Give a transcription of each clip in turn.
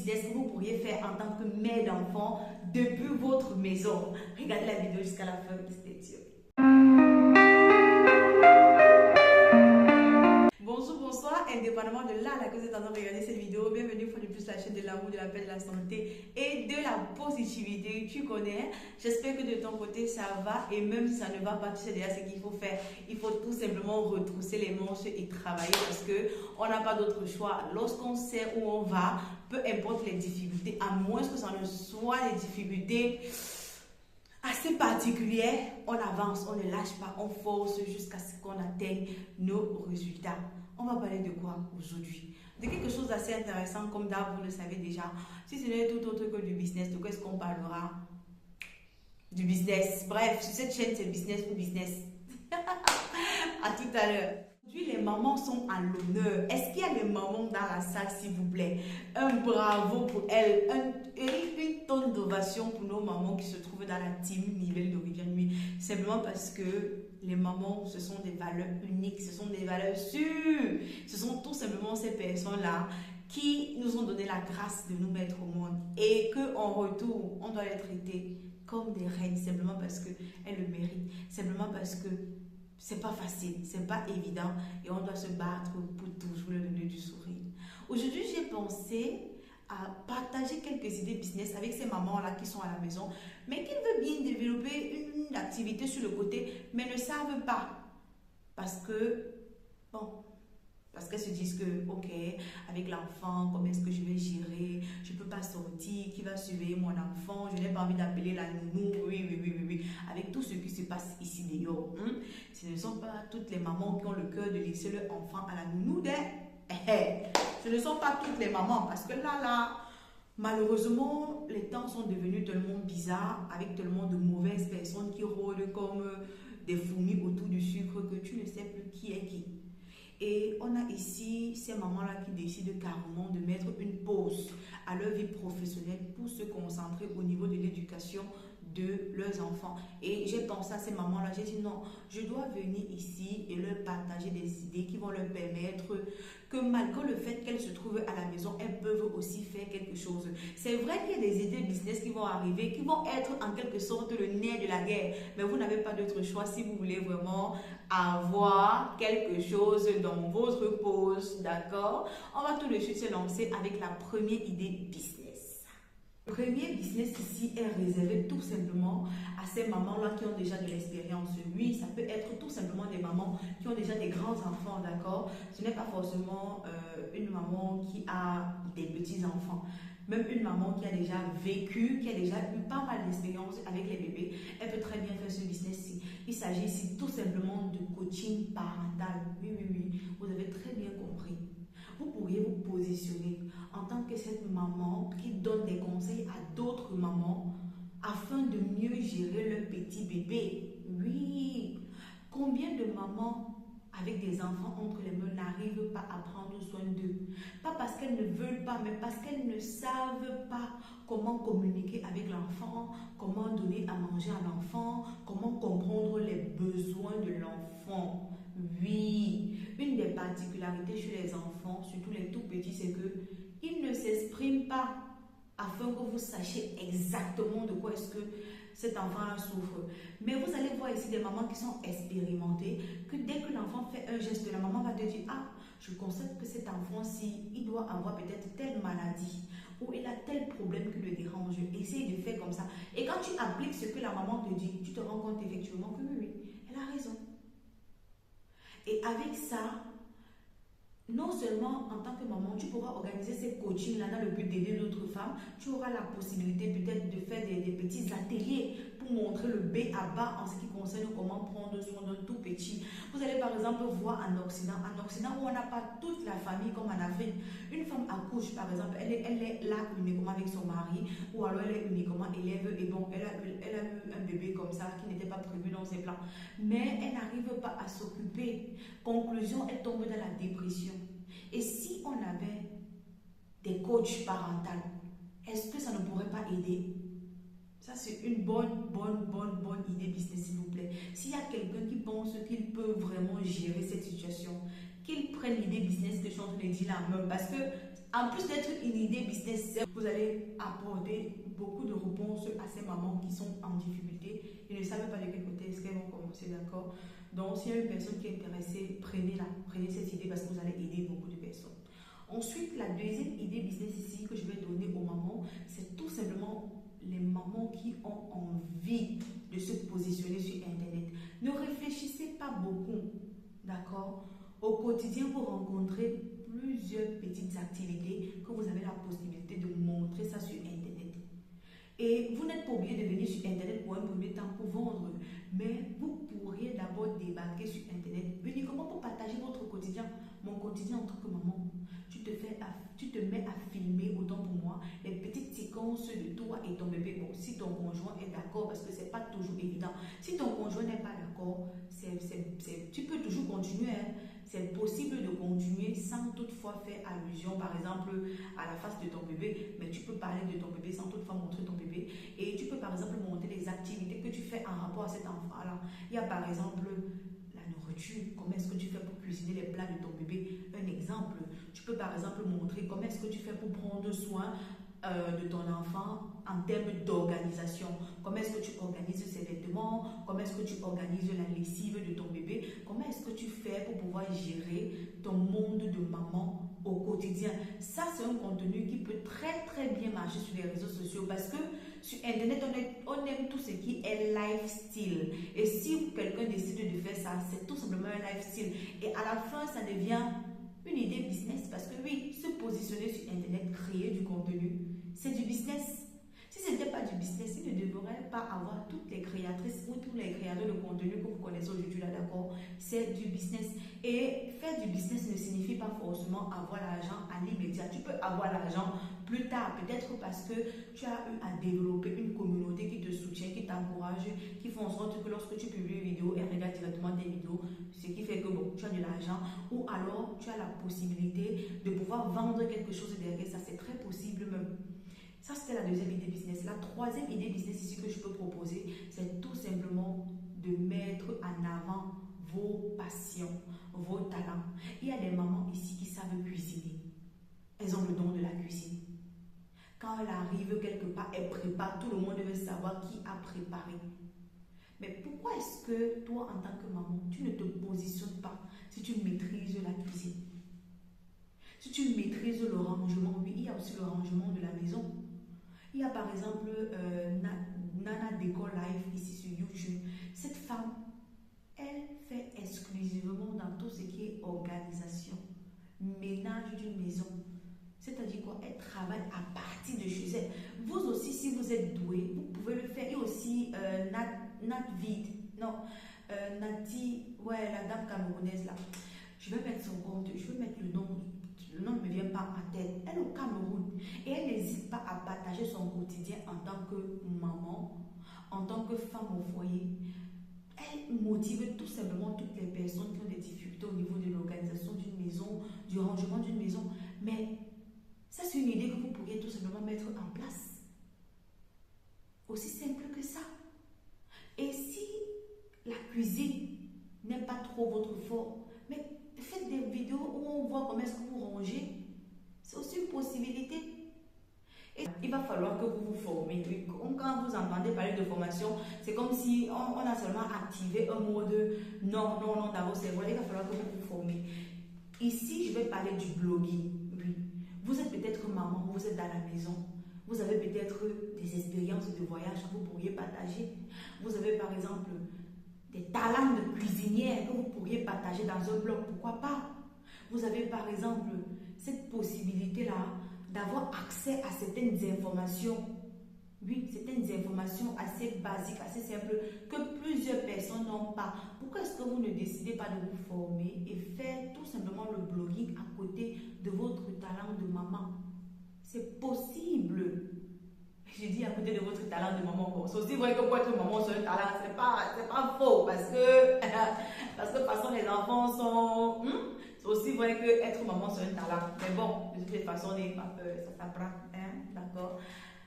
business que vous pourriez faire en tant que mère d'enfant depuis votre maison. Regardez la vidéo jusqu'à la fin, c'était sûr. Bonjour, bonsoir, indépendamment de là que vous êtes en train de regarder cette vidéo, bienvenue une fois de plus sur la chaîne de l'amour, de la paix, de la santé et de la positivité. Tu connais, j'espère que de ton côté ça va, et même si ça ne va pas, tu sais déjà ce qu'il faut faire. Il faut tout simplement retrousser les manches et travailler parce qu'on n'a pas d'autre choix. Lorsqu'on sait où on va, peu importe les difficultés, à moins que ça ne soit des difficultés assez particulières, on avance, on ne lâche pas, on force jusqu'à ce qu'on atteigne nos résultats. On va parler de quoi aujourd'hui? De quelque chose d'assez intéressant, comme d'hab, vous le savez déjà. Si ce n'est tout autre que du business, de quoi est-ce qu'on parlera? Du business. Bref, sur cette chaîne, c'est business ou business. À tout à l'heure. Aujourd'hui, les mamans sont à l'honneur. Est-ce qu'il y a des mamans dans la salle, s'il vous plaît? Un bravo pour elles. Une tonne d'ovation pour nos mamans qui se trouvent dans la team Nivelle de Rivière Nuit. Simplement parce que les mamans, ce sont des valeurs uniques, ce sont des valeurs sûres. Ce sont tout simplement ces personnes-là qui nous ont donné la grâce de nous mettre au monde. Et qu'en retour, on doit les traiter comme des reines, simplement parce qu'elles le méritent. Simplement parce que c'est pas facile, c'est pas évident et on doit se battre pour toujours le donner du sourire. Aujourd'hui, j'ai pensé à partager quelques idées business avec ces mamans-là qui sont à la maison, mais qui veulent bien développer une activité sur le côté, mais ne savent pas. Parce qu'elles se disent que, ok, avec l'enfant, comment est-ce que je vais gérer? Je ne peux pas sortir, qui va surveiller mon enfant? Je n'ai pas envie d'appeler la nounou, oui. Avec tout ce qui se passe ici dehors. Ce ne sont pas toutes les mamans qui ont le cœur de laisser leur enfant à la nounou. Ce ne sont pas toutes les mamans, parce que là, malheureusement, les temps sont devenus tellement bizarres, avec tellement de mauvaises personnes qui rôdent comme des fourmis autour du sucre que tu ne sais plus qui est qui. Et on a ici ces mamans-là qui décident carrément de mettre une pause à leur vie professionnelle pour se concentrer au niveau de l'éducation de leurs enfants. Et j'ai pensé à ces mamans-là, j'ai dit non, je dois venir ici et leur partager des idées qui vont leur permettre que malgré le fait qu'elles se trouvent à la maison, elles peuvent aussi faire quelque chose. C'est vrai qu'il y a des idées business qui vont arriver, qui vont être en quelque sorte le nerf de la guerre, mais vous n'avez pas d'autre choix si vous voulez vraiment avoir quelque chose dans votre pause, d'accord? On va tout de suite se lancer avec la première idée business. Le premier business ici est réservé tout simplement à ces mamans-là qui ont déjà de l'expérience. Oui, ça peut être tout simplement des mamans qui ont déjà des grands enfants, d'accord? Ce n'est pas forcément une maman qui a des petits-enfants. Même une maman qui a déjà vécu, qui a déjà eu pas mal d'expérience avec les bébés, elle peut très bien faire ce business-ci. Il s'agit ici tout simplement de coaching parental. Oui, vous avez très bien compris. Vous pourriez vous positionner en tant que cette maman qui donne des conseils à d'autres mamans afin de mieux gérer leur petit bébé. Oui, combien de mamans avec des enfants entre les mains n'arrivent pas à prendre soin d'eux? Pas parce qu'elles ne veulent pas, mais parce qu'elles ne savent pas comment communiquer avec l'enfant, comment donner à manger à l'enfant, comment comprendre les besoins de l'enfant. Oui, une des particularités chez les enfants, surtout les tout petits, c'est qu'ils ne s'expriment pas afin que vous sachiez exactement de quoi est-ce que cet enfant souffre. Mais vous allez voir ici des mamans qui sont expérimentées, que dès que l'enfant fait un geste, la maman va te dire, ah, je constate que cet enfant-ci, il doit avoir peut-être telle maladie, ou il a tel problème qui le dérange. Essaye de faire comme ça. Et quand tu appliques ce que la maman te dit, tu te rends compte effectivement que oui, elle a raison. Et avec ça, non seulement en tant que maman, tu pourras organiser ces coachings-là dans le but d'aider d'autres femmes, tu auras la possibilité peut-être de faire des petits ateliers pour montrer le B à bas en ce qui concerne comment prendre soin d'un tout petit. Vous allez par exemple voir en Occident où on n'a pas toute la famille comme en Afrique. Une femme accouche par exemple, elle est là uniquement avec son mari, ou alors elle est uniquement élève et donc elle a eu un bébé comme ça qui n'était pas prévu dans ses plans. Mais elle n'arrive pas à s'occuper. Conclusion, elle tombe dans la dépression. Et si on avait des coachs parentaux, est-ce que ça ne pourrait pas aider? Ça, c'est une bonne idée business, s'il vous plaît. S'il y a quelqu'un qui pense qu'il peut vraiment gérer cette situation, qu'il prenne l'idée business que je suis en train de dire là même. Parce que En plus d'être une idée business, vous allez apporter beaucoup de réponses à ces mamans qui sont en difficulté et ne savent pas de quel côté est-ce qu'elles vont commencer, d'accord? Donc, s'il y a une personne qui est intéressée, prenez-la, prenez cette idée parce que vous allez aider beaucoup de personnes. Ensuite, la deuxième idée business ici que je vais donner aux mamans, c'est tout simplement les mamans qui ont envie de se positionner sur Internet. Ne réfléchissez pas beaucoup, d'accord? Au quotidien, vous rencontrez plusieurs petites activités que vous avez la possibilité de montrer ça sur Internet. Et vous n'êtes pas obligé de venir sur Internet pour un premier temps pour vendre, mais vous pourriez d'abord débarquer sur Internet uniquement pour partager votre quotidien. Mon quotidien en tant que maman. Tu te mets à filmer, autant pour moi, les petites séquences de toi et ton bébé. Bon, si ton conjoint est d'accord, parce que c'est pas toujours évident. Si ton conjoint n'est pas d'accord, tu peux toujours continuer. Hein. C'est possible de continuer sans toutefois faire allusion, par exemple, à la face de ton bébé. Mais tu peux parler de ton bébé sans toutefois montrer ton bébé. Et tu peux, par exemple, montrer les activités que tu fais en rapport à cet enfant-là. Il y a, par exemple, la nourriture. Comment est-ce que tu fais pour cuisiner les plats de ton bébé? Un exemple. Tu peux, par exemple, montrer comment est-ce que tu fais pour prendre soin de ton enfant en termes d'organisation. Comment est-ce que tu organises ses vêtements, comment est-ce que tu organises la lessive de ton bébé, comment est-ce que tu fais pour pouvoir gérer ton monde de maman au quotidien. Ça, c'est un contenu qui peut très très bien marcher sur les réseaux sociaux parce que sur Internet, on aime tout ce qui est lifestyle. Et si quelqu'un décide de faire ça, c'est tout simplement un lifestyle. Et à la fin, ça devient une idée business parce que oui, se positionner sur Internet, créer du contenu, c'est du business. Si ce n'était pas du business, il ne devrait pas avoir toutes les créatrices ou tous les créateurs de contenu que vous connaissez aujourd'hui là, d'accord? C'est du business. Et faire du business ne signifie pas forcément avoir l'argent à l'immédiat. Tu peux avoir l'argent plus tard, peut-être parce que tu as eu à développer une communauté qui te soutient, qui t'encourage, qui font en sorte que lorsque tu publies une vidéo, elle regarde directement tes vidéos, ce qui fait que bon, tu as de l'argent, ou alors tu as la possibilité de pouvoir vendre quelque chose derrière ça, c'est très possible même. Ça, c'était la deuxième idée business. La troisième idée business ici que je peux proposer, c'est tout simplement de mettre en avant vos passions, vos talents. Il y a des mamans ici qui savent cuisiner. Elles ont le don de la cuisine. Quand elle arrive quelque part, elle prépare, tout le monde veut savoir qui a préparé. Mais pourquoi est-ce que toi, en tant que maman, tu ne te positionnes pas si tu maîtrises la cuisine? Si tu maîtrises le rangement, oui, il y a aussi le rangement de la maison. Il y a par exemple Nana Déco Life ici sur YouTube. Cette femme, elle fait exclusivement dans tout ce qui est organisation, ménage d'une maison. C'est-à-dire quoi? Elle travaille à partir de chez elle. Vous aussi, si vous êtes doué, vous pouvez le faire. Et aussi Natvid, non, Nati, ouais, la dame camerounaise là. Je vais mettre son compte, je vais mettre le nom. Le nom ne me vient pas en tête. Elle est au Cameroun et elle n'hésite pas à partager son quotidien en tant que maman, en tant que femme au foyer. Elle motive tout simplement toutes les personnes qui ont des difficultés au niveau de l'organisation d'une maison, du rangement d'une maison. Mais ça, c'est une idée que vous pourriez tout simplement mettre en place. Aussi simple que ça. Et si la cuisine n'est pas trop votre fort, mais faites des vidéos où on voit comment est-ce que vous rangez. C'est aussi une possibilité. Et il va falloir que vous vous formez. Quand vous entendez parler de formation, c'est comme si on a seulement activé un mode non dans vos cerveaux. Il va falloir que vous vous formez. Ici, je vais parler du blogging. Oui. Vous êtes peut-être maman, vous êtes dans la maison. Vous avez peut-être des expériences de voyage que vous pourriez partager. Vous avez par exemple des talents de cuisinière que vous pourriez partager dans un blog, pourquoi pas? Vous avez par exemple cette possibilité-là d'avoir accès à certaines informations. Oui, certaines informations assez basiques, assez simples, que plusieurs personnes n'ont pas. Pourquoi est-ce que vous ne décidez pas de vous former et faire tout simplement le blogging à côté de votre talent de maman? C'est possible. Je dis à côté de votre talent de maman. Bon, c'est aussi vrai que pour être maman, c'est un talent. C'est pas faux parce que de toute façon, les enfants sont. C'est aussi vrai que être maman, c'est un talent. Mais bon, de toute façon, n'ayez pas peur, ça s'apprend. Hein, d'accord?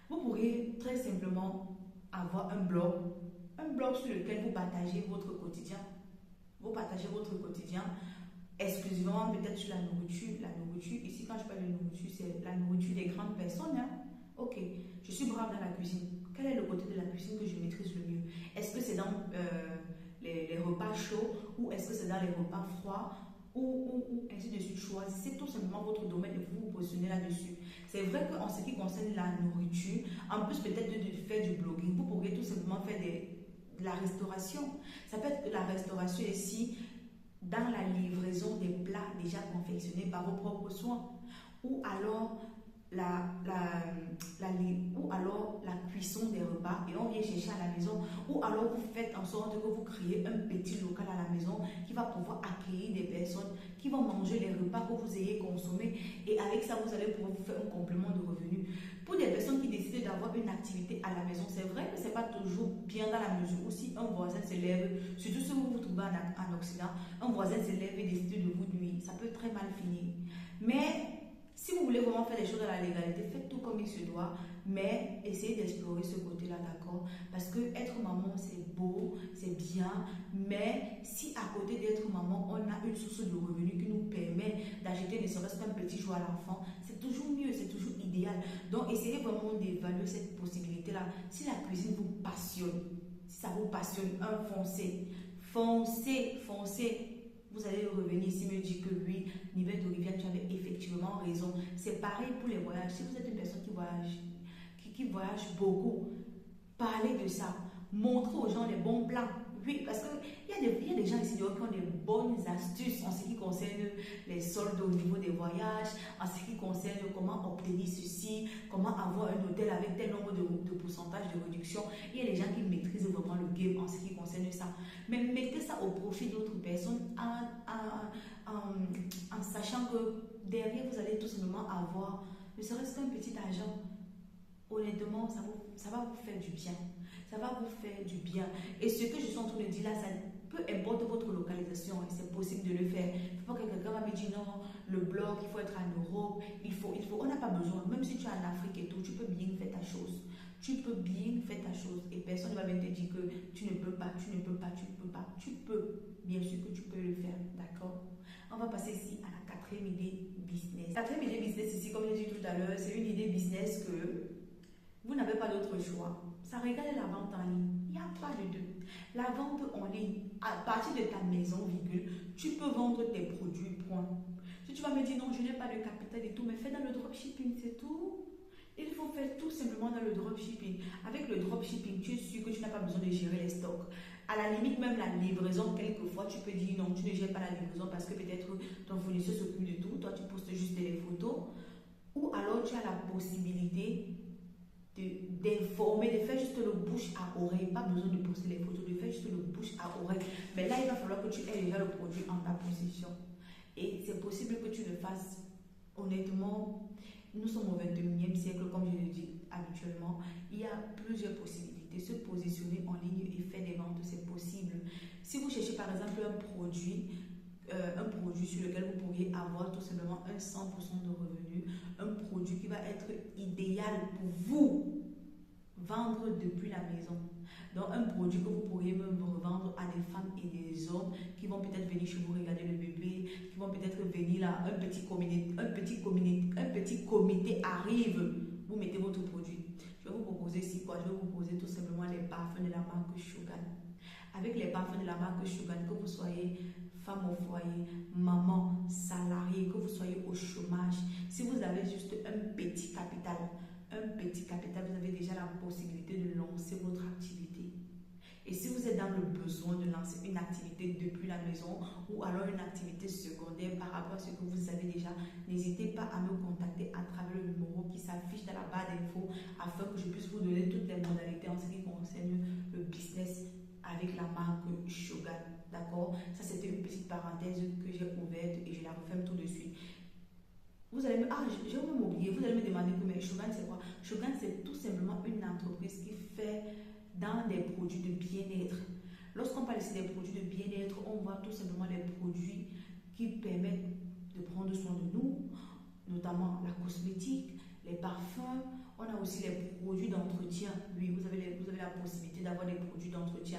Vous pourriez très simplement avoir un blog sur lequel vous partagez votre quotidien. Vous partagez votre quotidien. exclusivement peut-être sur la nourriture. La nourriture, ici quand je parle de nourriture, c'est la nourriture des grandes personnes. Hein. Ok, je suis brave dans la cuisine. Quel est le côté de la cuisine que je maîtrise le mieux? Est-ce que c'est dans les repas chauds ou est-ce que c'est dans les repas froids ou ainsi de suite? Choisissez tout simplement votre domaine et vous vous positionnez là-dessus. C'est vrai qu'en ce qui concerne la nourriture, en plus peut-être de faire du blogging, vous pourriez tout simplement faire de la restauration. Ça peut être la restauration ici dans la livraison des plats déjà confectionnés par vos propres soins ou alors ou alors la cuisson des repas et on vient chercher à la maison ou alors vous faites en sorte que vous créez un petit local à la maison qui va pouvoir accueillir des personnes qui vont manger les repas que vous ayez consommés et avec ça vous allez pouvoir vous faire un complément de revenus. Pour des personnes qui décident d'avoir une activité à la maison, c'est vrai que c'est pas toujours bien dans la mesure où si un voisin se lève, surtout si vous vous trouvez en Occident, un voisin se lève et décide de vous nuire, ça peut très mal finir. Mais si vous voulez vraiment faire les choses dans la légalité, faites tout comme il se doit, mais essayez d'explorer ce côté-là, d'accord? Parce que être maman, c'est beau, c'est bien, mais si à côté d'être maman, on a une source de revenus qui nous permet d'acheter ne serait-ce qu'un petit jouet à l'enfant, c'est toujours mieux, c'est toujours idéal. Donc, essayez vraiment d'évaluer cette possibilité-là. Si la cuisine vous passionne, si ça vous passionne, foncez, foncez, foncez. Vous allez revenir ici me dire que oui, Nivelle de Rivière, tu avais effectivement raison. C'est pareil pour les voyages. Si vous êtes une personne qui voyage beaucoup, parlez de ça. Montrez aux gens les bons plans. Oui, parce qu'il y a des gens ici dehors qui ont des bonnes astuces en ce qui concerne les soldes au niveau des voyages, en ce qui concerne comment obtenir ceci, comment avoir un hôtel avec tel nombre de pourcentage de réduction. Il y a des gens qui maîtrisent vraiment le game en ce qui concerne ça. Mais mettez ça au profit d'autres personnes en sachant que derrière, vous allez tout simplement avoir, ne serait-ce qu'un petit argent. Honnêtement, ça va vous faire du bien. Ça va vous faire du bien. Et ce que je suis en train de dire là, ça peu importe votre localisation, c'est possible de le faire. Il ne faut pas que quelqu'un va me dire non, le blog, il faut être en Europe, on n'a pas besoin. Même si tu es en Afrique et tout, tu peux bien faire ta chose. Tu peux bien faire ta chose et personne ne va même te dire que tu ne peux pas, tu ne peux pas, tu ne peux pas. Tu peux, bien sûr que tu peux le faire, d'accord? On va passer ici à la quatrième idée business. La quatrième idée business ici, comme je l'ai dit tout à l'heure, c'est une idée business que vous n'avez pas d'autre choix. Ça regarde la vente en ligne. Il n'y a pas de deux. La vente en ligne, à partir de ta maison, virgule, tu peux vendre tes produits, point. Si tu vas me dire non, je n'ai pas de capital et tout, mais fais dans le dropshipping, c'est tout. Il faut faire tout simplement dans le dropshipping. Avec le dropshipping, tu es sûr que tu n'as pas besoin de gérer les stocks. À la limite, même la livraison, quelquefois, tu peux dire non, tu ne gères pas la livraison parce que peut-être ton fournisseur s'occupe de tout. Toi, tu postes juste des photos. Ou alors, tu as la possibilité d'informer, de faire juste le bouche à oreille, pas besoin de poster les photos, de faire juste le bouche à oreille. Mais là, il va falloir que tu aies déjà le produit en ta possession. Et c'est possible que tu le fasses. Honnêtement, nous sommes au 21e siècle, comme je le dis habituellement. Il y a plusieurs possibilités. Se positionner en ligne et faire des ventes, c'est possible. Si vous cherchez par exemple un produit sur lequel vous pourriez avoir tout simplement un 100% de revenus, un produit qui va être idéal pour vous vendre depuis la maison. Donc un produit que vous pourriez même revendre à des femmes et des hommes qui vont peut-être venir chez vous regarder le bébé, qui vont peut-être venir là, un petit comité arrive, vous mettez votre produit. Je vais vous proposer ici quoi? Je vais vous proposer tout simplement les parfums de la marque Shogun. Avec les parfums de la marque Shogun, que vous soyez femme au foyer, maman, salarié, que vous soyez au chômage, si vous avez juste un petit capital, vous avez déjà la possibilité de lancer votre activité. Et si vous êtes dans le besoin de lancer une activité depuis la maison ou alors une activité secondaire par rapport à ce que vous avez déjà, n'hésitez pas à me contacter à travers le numéro qui s'affiche dans la barre d'infos afin que je puisse vous donner toutes les modalités en ce qui concerne le business avec la marque Shogun. D'accord? Ça, c'était une petite parenthèse que j'ai ouverte et je la referme tout de suite. Vous allez me... Ah, j'ai même oublié. Vous allez me demander que mais Shogun, c'est quoi? Shogun, c'est tout simplement une entreprise qui fait dans des produits de bien-être. Lorsqu'on parle ici des produits de bien-être, on voit tout simplement les produits qui permettent de prendre soin de nous, notamment la cosmétique, les parfums. On a aussi les produits d'entretien. Oui, vous avez la possibilité d'avoir des produits d'entretien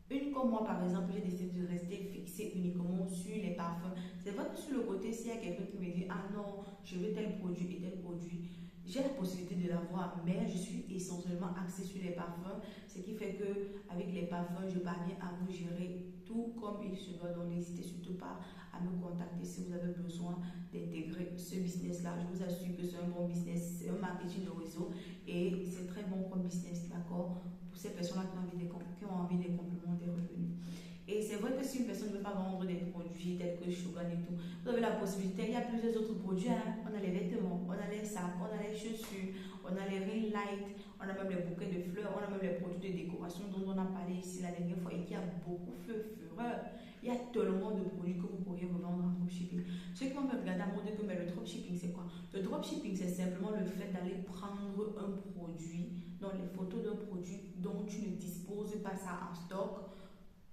Une comme moi, par exemple, j'ai décidé de rester fixée uniquement sur les parfums. C'est vrai que sur le côté, s'il y a quelqu'un qui me dit, ah non, je veux tel produit et tel produit, j'ai la possibilité de l'avoir, mais je suis essentiellement axée sur les parfums, ce qui fait que avec les parfums, je parviens à vous gérer tout comme il se doit. Donc, n'hésitez surtout pas à me contacter si vous avez besoin d'intégrer ce business-là. Je vous assure que c'est un bon business, c'est un marketing de réseau et c'est très bon comme business, d'accord? Pour ces personnes-là qui ont envie des compléments des revenus. Et c'est vrai que si une personne ne veut pas vendre des produits tels que Shogun et tout, vous avez la possibilité, il y a plusieurs autres produits. Hein. On a les vêtements, on a les sacs, on a les chaussures, on a les ring lights, on a même les bouquets de fleurs, on a même les produits de décoration dont on a parlé ici la dernière fois et qui a beaucoup fait fureur. Il y a tellement de produits que vous pourriez revendre en dropshipping. Ceux qui vont me regarder à me dire que mais le dropshipping c'est quoi? Le dropshipping c'est simplement le fait d'aller prendre un produit, dans les photos d'un produit dont tu ne disposes pas ça en stock.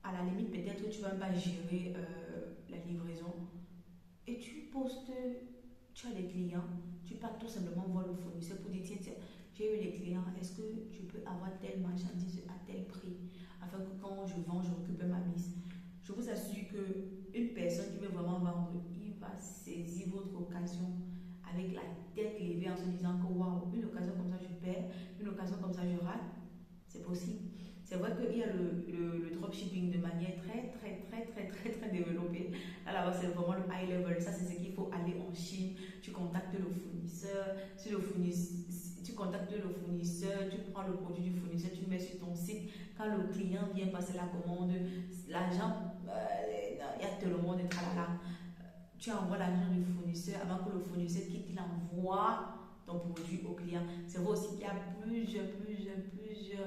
À la limite, peut-être que tu ne vas pas gérer la livraison. Et tu postes, tu as des clients, tu pars tout simplement voir le fournisseur pour dire, tiens, tiens, j'ai eu les clients, est-ce que je peux avoir telle marchandise à tel prix afin que quand je vends, je récupère ma mise. Je vous assure qu'une personne qui veut vraiment vendre, il va saisir votre occasion avec la tête levée en se disant que waouh, une occasion comme ça je perds, une occasion comme ça je rate, c'est possible. C'est vrai qu'il y a le dropshipping de manière très développée. Là-bas, c'est vraiment le high level. Ça, c'est ce qu'il faut aller en Chine. Tu contactes le fournisseur. Si le fournisseur, tu contactes le fournisseur, tu prends le produit du fournisseur, tu le mets sur ton site. Quand le client vient passer la commande, l'argent, il y a tellement de tralala. Tu envoies l'argent du fournisseur avant que le fournisseur quitte, il envoie ton produit au client. C'est vrai aussi qu'il y a plusieurs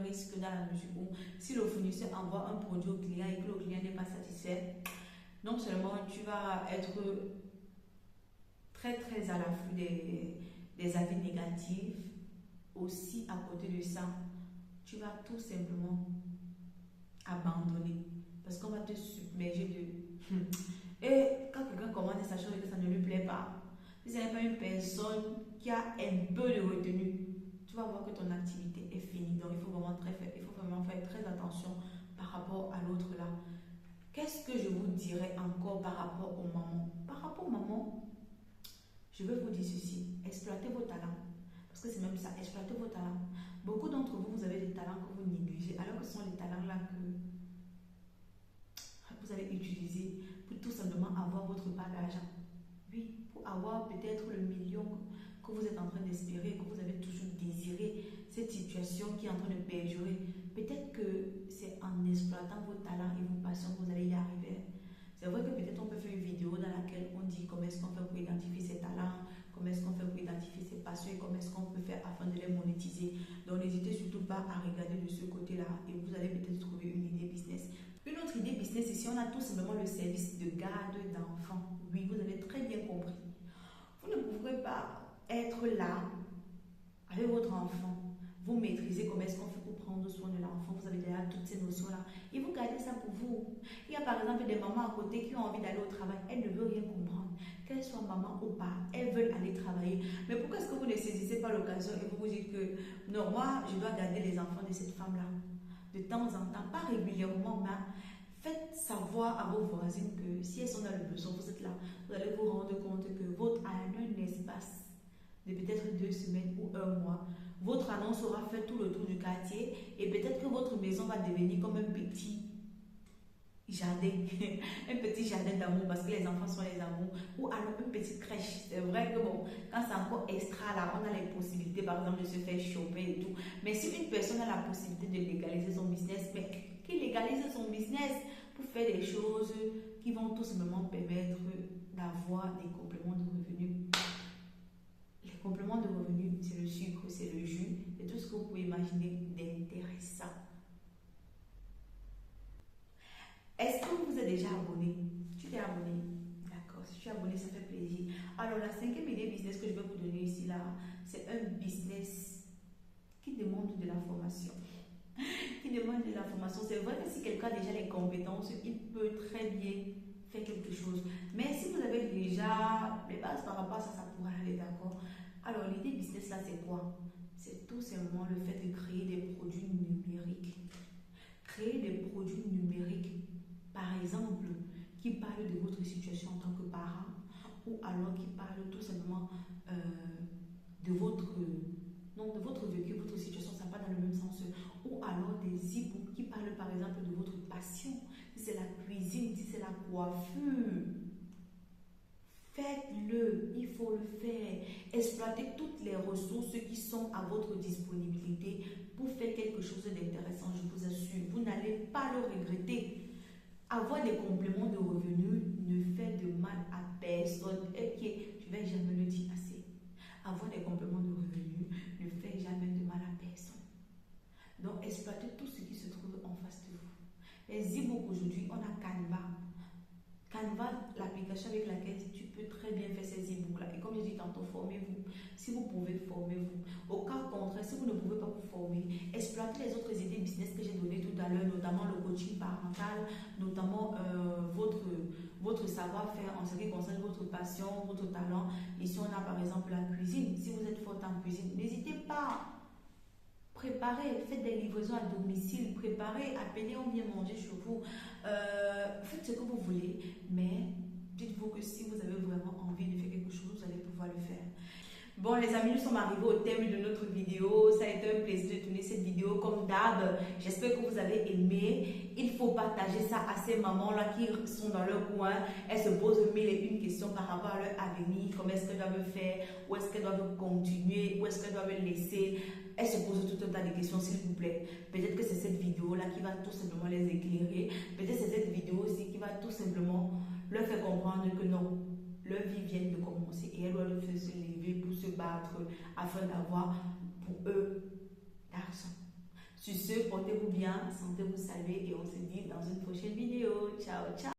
risques dans la mesure où si le fournisseur envoie un produit au client et que le client n'est pas satisfait, non seulement tu vas être très à l'affût des avis négatifs, aussi à côté de ça, tu vas tout simplement abandonner parce qu'on va te submerger de... Et quand quelqu'un commande sa chose et que ça ne lui plaît pas, si ce n'est pas une personne qui a un peu de retenue, tu vas voir que ton activité est finie. Donc il faut vraiment faire très attention par rapport à l'autre là. Qu'est-ce que je vous dirais encore par rapport aux mamans? Par rapport aux mamans, je vais vous dire ceci, exploitez vos talents. Parce que c'est même ça, exploitez vos talents. Beaucoup d'entre vous, vous avez des talents que vous négligez, alors que ce sont les talents là que vous allez utiliser pour tout simplement avoir votre part d'argent. Oui, pour avoir peut-être le million que vous êtes en train d'espérer, que vous avez toujours désiré, cette situation qui est en train de perdurer. Peut-être que c'est en exploitant vos talents et vos passions que vous allez y arriver. C'est vrai que peut-être on peut faire une vidéo dans laquelle on dit comment est-ce qu'on fait pour identifier ses talents, comment est-ce qu'on fait pour identifier ses passions et comment est-ce qu'on peut faire afin de les monétiser. Donc n'hésitez surtout pas à regarder de ce côté-là et vous allez peut-être trouver une idée business. Une autre idée business ici, on a tout simplement le service de garde d'enfants. Oui, vous avez très bien compris. Vous ne pourrez pas être là avec votre enfant. Vous maîtrisez comment est-ce qu'on fait pour prendre soin de l'enfant. Vous avez déjà toutes ces notions-là. Et vous gardez ça pour vous. Il y a par exemple des mamans à côté qui ont envie d'aller au travail. Elles ne veulent rien comprendre. Qu'elles soient maman ou pas, elles veulent aller travailler. Mais pourquoi est-ce que vous ne saisissez pas l'occasion et vous vous dites que non, moi, je dois garder les enfants de cette femme-là. De temps en temps, pas régulièrement, mais faites savoir à vos voisines que si elles sont dans le besoin, vous êtes là. Vous allez vous rendre compte que votre un espace de peut-être 2 semaines ou 1 mois, votre annonce aura fait tout le tour du quartier et peut-être que votre maison va devenir comme un petit jardin, un petit jardin d'amour parce que les enfants sont les amours, ou alors une petite crèche. C'est vrai que bon, quand c'est encore extra là, on a les possibilités par exemple de se faire choper et tout. Mais si une personne a la possibilité de légaliser son business, mais qui légalise son business pour faire des choses qui vont tout simplement permettre d'avoir des compléments de revenus. Les compléments de revenus, c'est le sucre, c'est le jus, et tout ce que vous pouvez imaginer d'intéressant. Est-ce que vous êtes déjà abonné? Tu t'es abonné? D'accord, si tu es abonné, ça fait plaisir. Alors, la 5e idée business que je vais vous donner ici, là, c'est un business qui demande de la formation. Qui demande de la formation. C'est vrai que si quelqu'un a déjà les compétences, il peut très bien faire quelque chose. Mais si vous avez déjà les bases par rapport à ça, ça pourrait aller, d'accord? Alors, l'idée business, là, c'est quoi? C'est tout simplement le fait de créer des produits numériques. créez des produits numériques, par exemple, qui parlent de votre situation en tant que parent, ou alors qui parlent tout simplement de votre, non, de votre vécu, votre situation, ça va dans le même sens, ou alors des e-books qui parlent par exemple de votre passion, si c'est la cuisine, si c'est la coiffure. Faites-le, il faut le faire. Exploitez toutes les ressources qui sont à votre disponibilité pour faire quelque chose d'intéressant, je vous assure. Vous n'allez pas le regretter. Avoir des compléments de revenus ne fait de mal à personne. Et je vais jamais le dire assez. Avoir des compléments de revenus ne fait jamais de mal à personne. Donc, exploitez tout ce qui se trouve en face de vous. Les e-books aujourd'hui, on a Canva. Canva, l'application avec laquelle tu peux très bien faire ces e-books-là. Et comme je dis tantôt, formez-vous. Si vous pouvez, formez-vous. Au cas contraire, si vous ne pouvez pas vous former, exploitez les autres idées business que j'ai données tout à l'heure, notamment le coaching parental, notamment votre savoir-faire en ce qui concerne votre passion, votre talent. Ici, on a par exemple la cuisine. Si vous êtes forte en cuisine, n'hésitez pas. Préparez, faites des livraisons à domicile, préparez, appelez, on vient manger chez vous. Faites ce que vous voulez, mais dites-vous que si vous avez vraiment envie de faire quelque chose, vous allez pouvoir le faire. Bon les amis, nous sommes arrivés au thème de notre vidéo. Ça a été un plaisir de tourner cette vidéo comme d'hab. J'espère que vous avez aimé. Il faut partager ça à ces mamans-là qui sont dans leur coin. Elles se posent mille et une questions par rapport à leur avenir. Comment est-ce qu'elles doivent faire? Où est-ce qu'elles doivent continuer? Où est-ce qu'elles doivent laisser? Elles se posent tout un tas de questions, s'il vous plaît. Peut-être que c'est cette vidéo-là qui va tout simplement les éclairer. Peut-être que c'est cette vidéo aussi qui va tout simplement leur faire comprendre que non, leur vie vient de commencer et elles doivent se lever pour se battre afin d'avoir pour eux l'argent. Sur ce, portez-vous bien, sentez-vous saluer et on se dit dans une prochaine vidéo. Ciao, ciao!